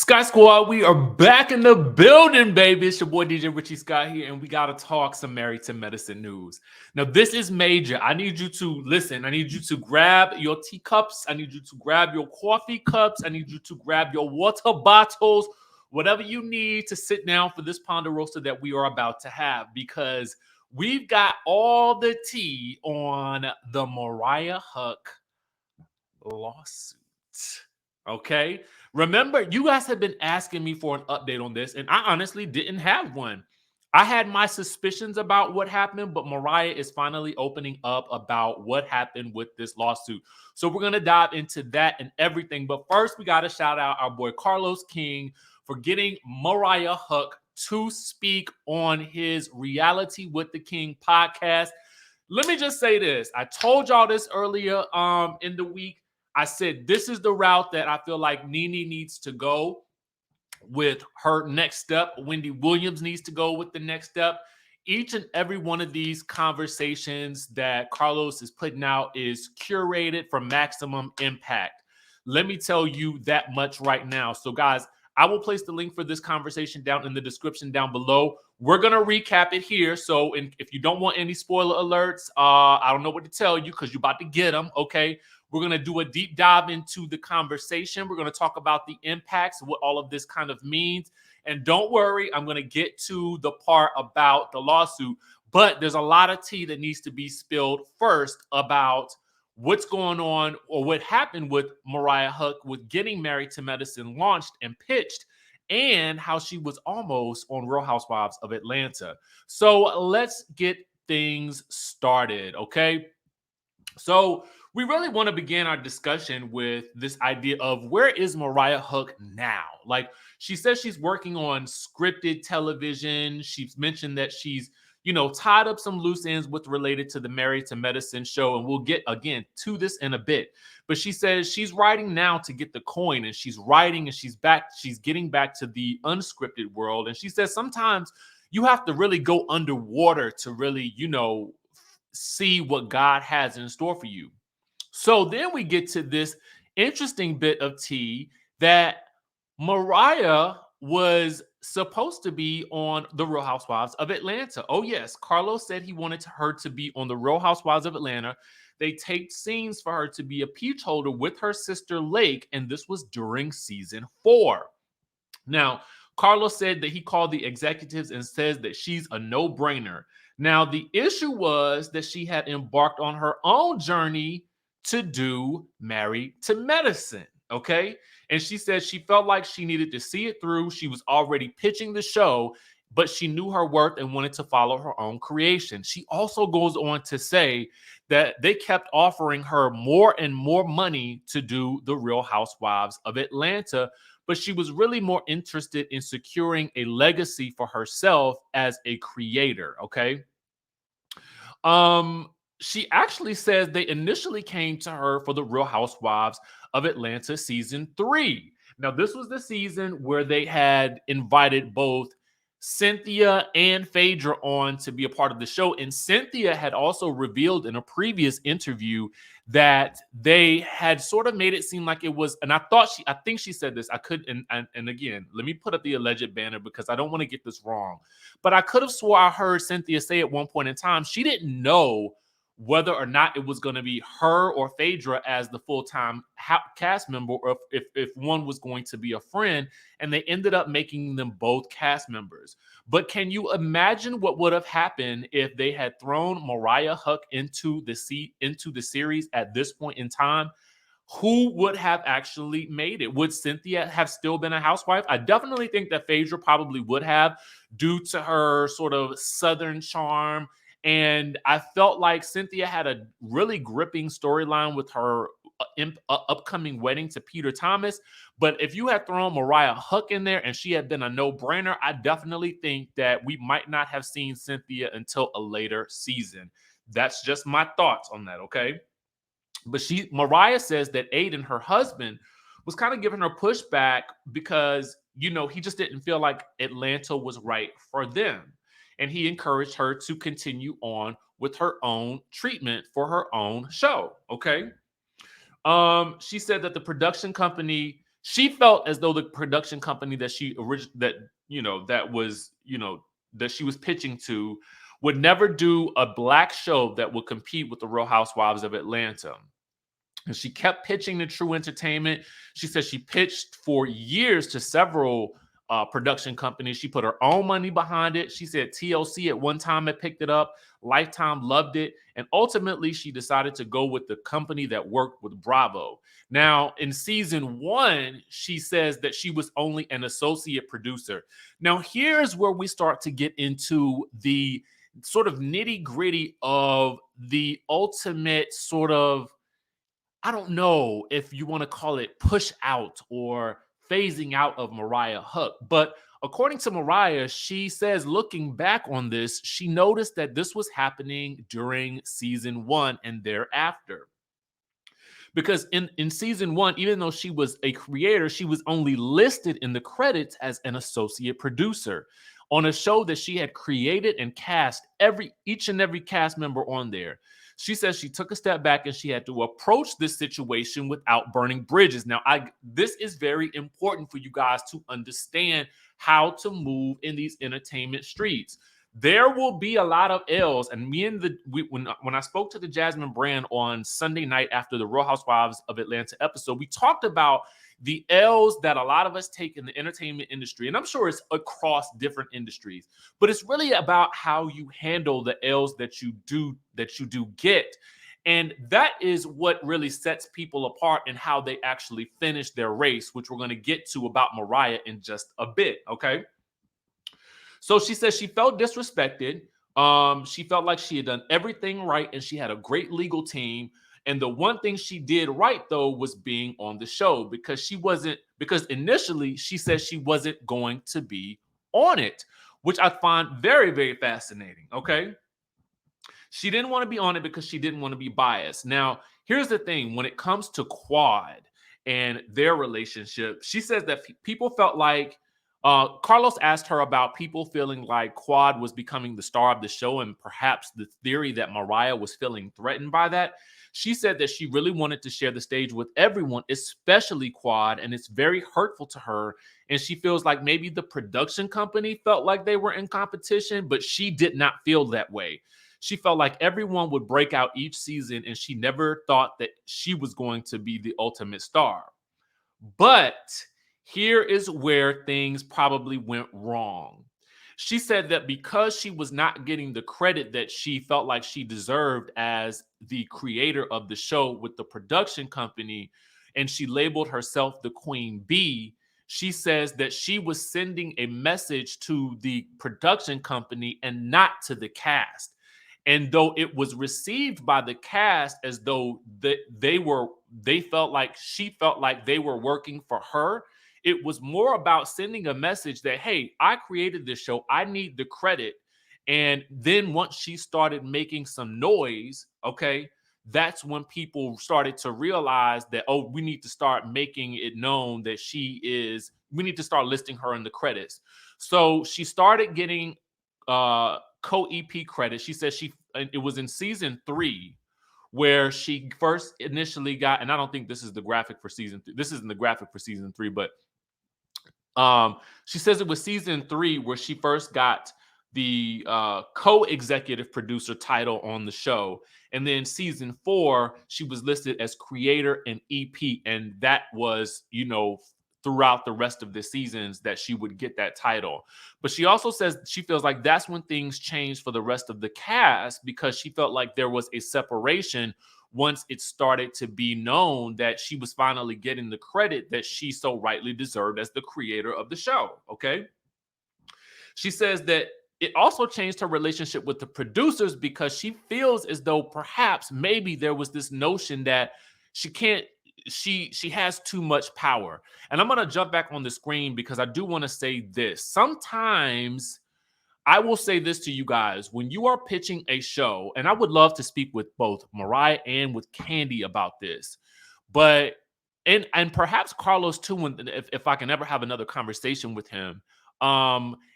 Sky Squad, we are back in the building, baby. It's your boy DJ Richie Skye here, and we gotta talk some Married to Medicine news. Now, this is major. I need you to listen. I need you to grab your teacups. I need you to grab your coffee cups. I need you to grab your water bottles, whatever you need to sit down for this ponderosa that we are about to have, because we've got all the tea on the Mariah Huq lawsuit. Okay. Remember, you guys have been asking me for an update on this, and I honestly didn't have one. I had my suspicions about what happened, but Mariah is finally opening up about what happened with this lawsuit. So we're going to dive into that and everything. But first, we got to shout out our boy Carlos King for getting Mariah Huq to speak on his Reality with the King podcast. Let me just say this. I told y'all this earlier in the week. I said, this is the route that I feel like Nene needs to go with her next step. Wendy Williams needs to go with the next step. Each and every one of these conversations that Carlos is putting out is curated for maximum impact. Let me tell you that much right now. So, guys, I will place the link for this conversation down in the description down below. We're going to recap it here. So if you don't want any spoiler alerts, I don't know what to tell you because you're about to get them, okay? We're going to do a deep dive into the conversation. We're going to talk about the impacts, what all of this kind of means. And don't worry, I'm going to get to the part about the lawsuit. But there's a lot of tea that needs to be spilled first about what's going on or what happened with Mariah Huq with getting Married to Medicine launched and pitched, and how she was almost on Real Housewives of Atlanta. So let's get things started, okay? So we really want to begin our discussion with this idea of where is Mariah Huq now? Like, she says she's working on scripted television. She's mentioned that she's, tied up some loose ends with related to the Married to Medicine show. And we'll get again to this in a bit. But she says she's writing now to get the coin, and she's writing and she's getting back to the unscripted world. And she says sometimes you have to really go underwater to really, see what God has in store for you. So then we get to this interesting bit of tea that Mariah was supposed to be on the Real Housewives of Atlanta. Oh, yes. Carlos said he wanted her to be on the Real Housewives of Atlanta. They taped scenes for her to be a peach holder with her sister Lake, and this was during season 4. Now, Carlos said that he called the executives and says that she's a no-brainer. Now, the issue was that she had embarked on her own journey to do Married to Medicine, okay? And she said she felt like she needed to see it through. She was already pitching the show, but she knew her worth and wanted to follow her own creation. She also goes on to say that they kept offering her more and more money to do the Real Housewives of Atlanta, but she was really more interested in securing a legacy for herself as a creator, okay? She actually says they initially came to her for the Real Housewives of Atlanta season 3. Now, this was the season where they had invited both Cynthia and Phaedra on to be a part of the show. And Cynthia had also revealed in a previous interview that they had sort of made it seem like it was, and I think she said this, and again, let me put up the alleged banner because I don't want to get this wrong, but I could have swore I heard Cynthia say at one point in time, she didn't know whether or not it was going to be her or Phaedra as the full-time cast member, or if one was going to be a friend, and they ended up making them both cast members. But can you imagine what would have happened if they had thrown Mariah Huq into the series at this point in time? Who would have actually made it? Would Cynthia have still been a housewife? I definitely think that Phaedra probably would have, due to her sort of Southern charm. And I felt like Cynthia had a really gripping storyline with her upcoming wedding to Peter Thomas. But if you had thrown Mariah Huq in there and she had been a no-brainer, I definitely think that we might not have seen Cynthia until a later season. That's just my thoughts on that, okay? But Mariah says that Aiden, her husband, was kind of giving her pushback because, he just didn't feel like Atlanta was right for them. And he encouraged her to continue on with her own treatment for her own show. Okay. She said that the production company She felt as though the production company that that she was pitching to would never do a black show that would compete with the Real Housewives of Atlanta. And she kept pitching to True Entertainment. She said she pitched for years to several production companies. She put her own money behind it. She said TLC at one time had picked it up. Lifetime loved it. And ultimately, she decided to go with the company that worked with Bravo. Now, in season 1, she says that she was only an associate producer. Now, here's where we start to get into the sort of nitty gritty of the ultimate sort of, I don't know if you want to call it push out or phasing out of Mariah Huq. But according to Mariah, she says looking back on this, she noticed that this was happening during season 1 and thereafter. Because in season 1, even though she was a creator, she was only listed in the credits as an associate producer on a show that she had created and cast each and every cast member on there. She says she took a step back and she had to approach this situation without burning bridges. Now, this is very important for you guys to understand how to move in these entertainment streets. There will be a lot of L's, and when I spoke to the Jasmine brand on Sunday night after the Real Housewives of Atlanta episode, we talked about the L's that a lot of us take in the entertainment industry, and I'm sure it's across different industries, but it's really about how you handle the L's that you do get. And that is what really sets people apart and how they actually finish their race, which we're going to get to about Mariah in just a bit, okay? So she says she felt disrespected. She felt like she had done everything right and she had a great legal team. And the one thing she did right, though, was being on the show because because initially she said she wasn't going to be on it, which I find very, very fascinating. Okay. She didn't want to be on it because she didn't want to be biased. Now, here's the thing when it comes to Quad and their relationship, she says that people felt like Carlos asked her about people feeling like Quad was becoming the star of the show and perhaps the theory that Mariah was feeling threatened by that. She said that she really wanted to share the stage with everyone, especially Quad, and it's very hurtful to her. And she feels like maybe the production company felt like they were in competition, but she did not feel that way. She felt like everyone would break out each season, and she never thought that she was going to be the ultimate star. But here is where things probably went wrong. She said that because she was not getting the credit that she felt like she deserved as the creator of the show with the production company, and she labeled herself the Queen Bee, she says that she was sending a message to the production company and not to the cast. And though it was received by the cast as though they felt like she felt like they were working for her, it was more about sending a message that, hey, I created this show, I need the credit. And then once she started making some noise, okay, that's when people started to realize that, oh, we need to start making it known that we need to start listing her in the credits. So she started getting co-EP credit. She said it was in season 3 where she first initially got, and I don't think this is the graphic for season 3. This isn't the graphic for season 3, but she says it was season 3 where she first got the co-executive producer title on the show. And then season 4, she was listed as creator and EP. And that was, throughout the rest of the seasons that she would get that title. But she also says she feels like that's when things changed for the rest of the cast because she felt like there was a separation once it started to be known that she was finally getting the credit that she so rightly deserved as the creator of the show. Okay. She says that it also changed her relationship with the producers because she feels as though perhaps maybe there was this notion that she has too much power. And I'm going to jump back on the screen because I do want to say this. Sometimes I will say this to you guys, when you are pitching a show, and I would love to speak with both Mariah and with Candy about this, but and perhaps Carlos too, if I can ever have another conversation with him,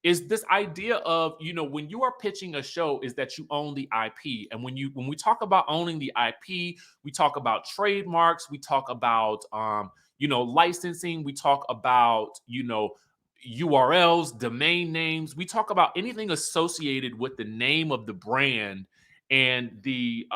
is this idea of, when you are pitching a show is that you own the IP. And when we talk about owning the IP, we talk about trademarks, we talk about licensing. We talk about, URLs, domain names. We talk about anything associated with the name of the brand and the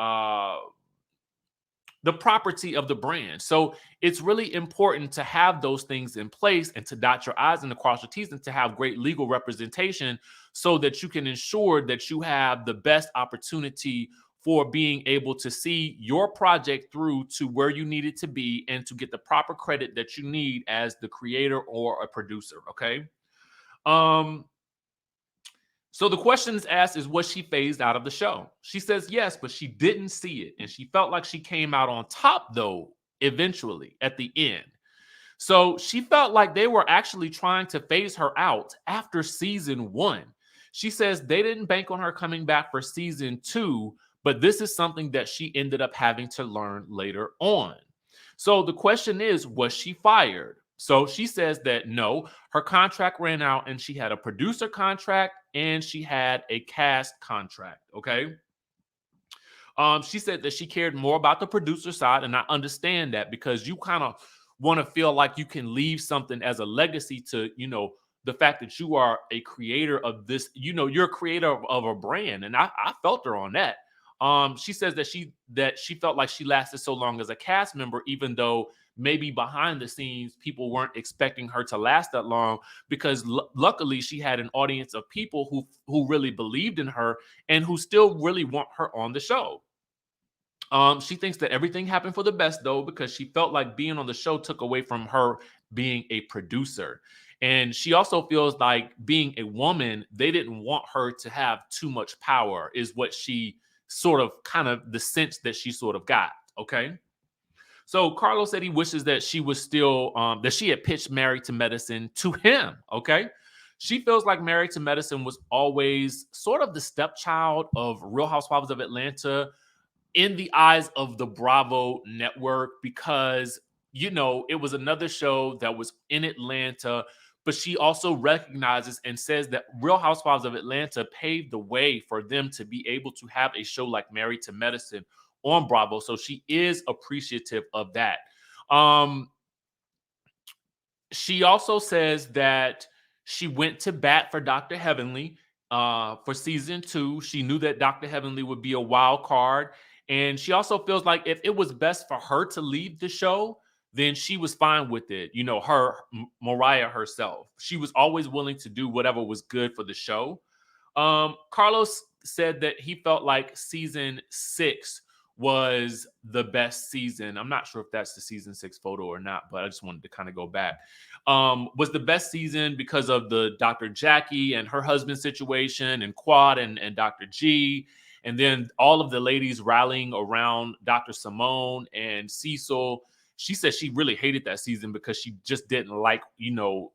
property of the brand. So it's really important to have those things in place and to dot your I's and to cross your T's and to have great legal representation so that you can ensure that you have the best opportunity for being able to see your project through to where you need it to be and to get the proper credit that you need as the creator or a producer. Okay. Um, so the question is asked is, was she phased out of the show? She says yes, but she didn't see it. And she felt like she came out on top, though, eventually at the end. So she felt like they were actually trying to phase her out after season 1. She says they didn't bank on her coming back for season 2, but this is something that she ended up having to learn later on. So the question is, was she fired? So she says that no, her contract ran out and she had a producer contract and she had a cast contract. Okay. She said that she cared more about the producer side, and I understand that because you kind of want to feel like you can leave something as a legacy to, the fact that you are a creator of this, you're a creator of a brand, and I felt her on that. She says that she felt like she lasted so long as a cast member, even though maybe behind the scenes people weren't expecting her to last that long because luckily she had an audience of people who really believed in her and who still really want her on the show. She thinks that everything happened for the best though, because she felt like being on the show took away from her being a producer. And she also feels like being a woman, they didn't want her to have too much power, is what she sort of kind of the sense that she sort of got. Okay. So Carlos said he wishes that she was still that she had pitched Married to Medicine to him. Okay. She feels like Married to Medicine was always sort of the stepchild of Real Housewives of Atlanta in the eyes of the Bravo network because, it was another show that was in Atlanta, but she also recognizes and says that Real Housewives of Atlanta paved the way for them to be able to have a show like Married to Medicine on Bravo. So she is appreciative of that. Um, she also says that she went to bat for Dr. Heavenly for season 2. She knew that Dr. Heavenly would be a wild card. And she also feels like if it was best for her to leave the show, then she was fine with it. Mariah herself. She was always willing to do whatever was good for the show. Carlos said that he felt like season 6 was the best season. I'm not sure if that's the season 6 photo or not, but I just wanted to kind of go back. Was the best season because of the Dr. Jackie and her husband situation and Quad and Dr. G. And then all of the ladies rallying around Dr. Simone and Cecil. She said she really hated that season because she just didn't like,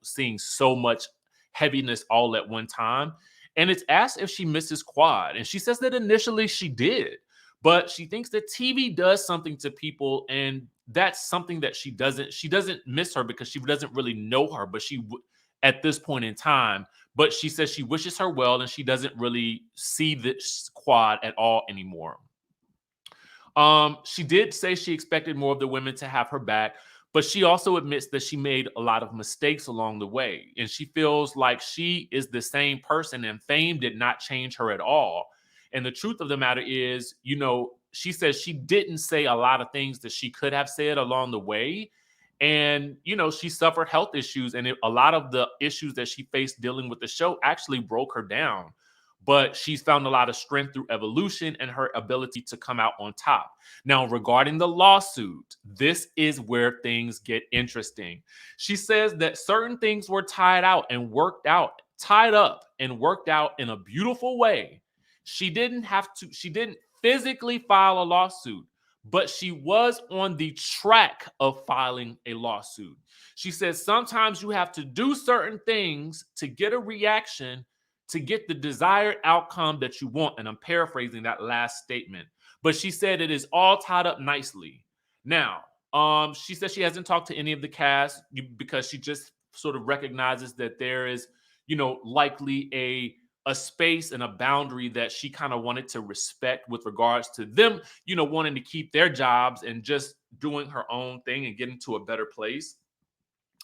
seeing so much heaviness all at one time. And it's asked if she misses Quad. And she says that initially she did, but she thinks that TV does something to people. And that's something that she doesn't miss her because she doesn't really know her, but at this point in time, but she says she wishes her well and she doesn't really see this Quad at all anymore. She did say she expected more of the women to have her back, but she also admits that she made a lot of mistakes along the way. And she feels like she is the same person and fame did not change her at all. And the truth of the matter is, she says she didn't say a lot of things that she could have said along the way. And, she suffered health issues. And a lot of the issues that she faced dealing with the show actually broke her down. But she's found a lot of strength through evolution and her ability to come out on top. Now, regarding the lawsuit, this is where things get interesting. She says that certain things were tied up and worked out in a beautiful way. She didn't physically file a lawsuit, but she was on the track of filing a lawsuit. She says sometimes you have to do certain things to get a reaction to get the desired outcome that you want. And I'm paraphrasing that last statement. But she said it is all tied up nicely. Now, she says she hasn't talked to any of the cast because she just sort of recognizes that there is, likely a space and a boundary that she kind of wanted to respect with regards to them, wanting to keep their jobs and just doing her own thing and getting to a better place.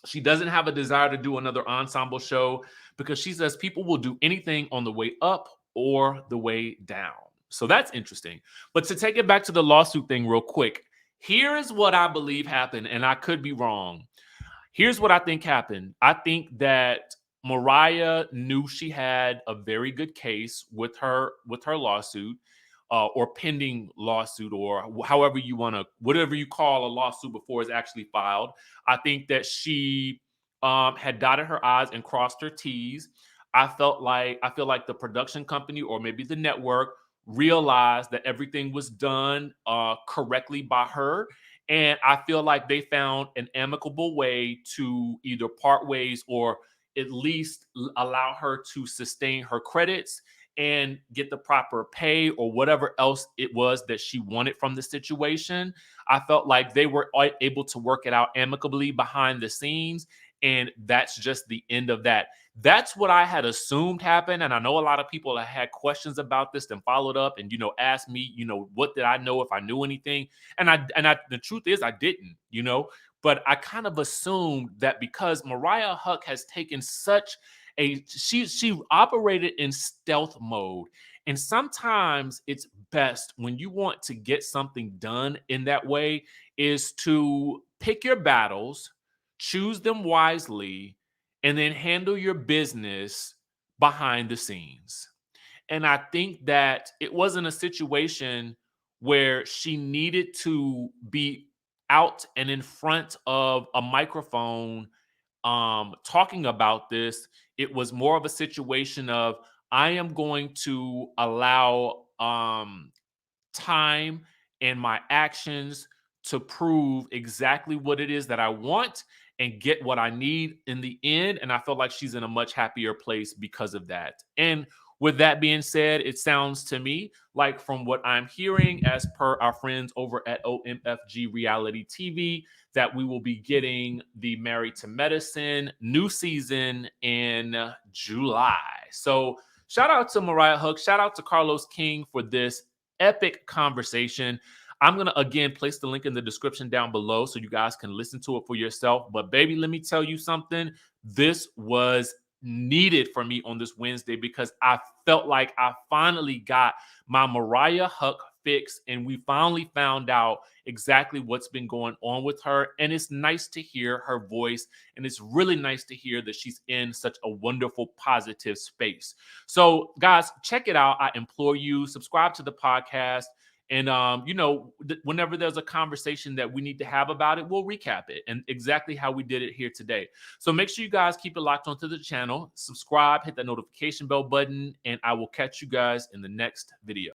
She doesn't have a desire to do another ensemble show because she says people will do anything on the way up or the way down. So that's interesting. But to take it back to the lawsuit thing real quick, here is what I believe happened, and I could be wrong. Here's what I think happened. I think that Mariah knew she had a very good case with her lawsuit, or pending lawsuit, or however you want to, whatever you call a lawsuit before it's actually filed. I think that she had dotted her I's and crossed her T's. I feel like the production company or maybe the network realized that everything was done correctly by her, and I feel like they found an amicable way to either part ways or at least allow her to sustain her credits and get the proper pay or whatever else it was that she wanted from the situation. I felt like they were able to work it out amicably behind the scenes. And that's just the end of that. That's what I had assumed happened. And I know a lot of people that had questions about this and followed up and, asked me, what did I know, if I knew anything? And the truth is I didn't. But I kind of assumed that because Mariah Huq has taken such she operated in stealth mode. And sometimes it's best when you want to get something done in that way is to pick your battles, choose them wisely, and then handle your business behind the scenes. And I think that it wasn't a situation where she needed to be out and in front of a microphone talking about this. It was more of a situation of I am going to allow time and my actions to prove exactly what it is that I want and get what I need in the end. And I feel like she's in a much happier place because of that. And with that being said, it sounds to me like, from what I'm hearing, as per our friends over at OMFG Reality TV, that we will be getting the Married to Medicine new season in July. So shout out to Mariah Huq. Shout out to Carlos King for this epic conversation. I'm going to again place the link in the description down below so you guys can listen to it for yourself. But baby, let me tell you something. This was needed for me on this Wednesday because I felt like I finally got my Mariah Huq fix, and we finally found out exactly what's been going on with her. And it's nice to hear her voice, and it's really nice to hear that she's in such a wonderful, positive space. So, guys, check it out. I implore you, subscribe to the podcast. And whenever there's a conversation that we need to have about it, we'll recap it, and exactly how we did it here today. So make sure you guys keep it locked onto the channel, subscribe, hit that notification bell button, and I will catch you guys in the next video.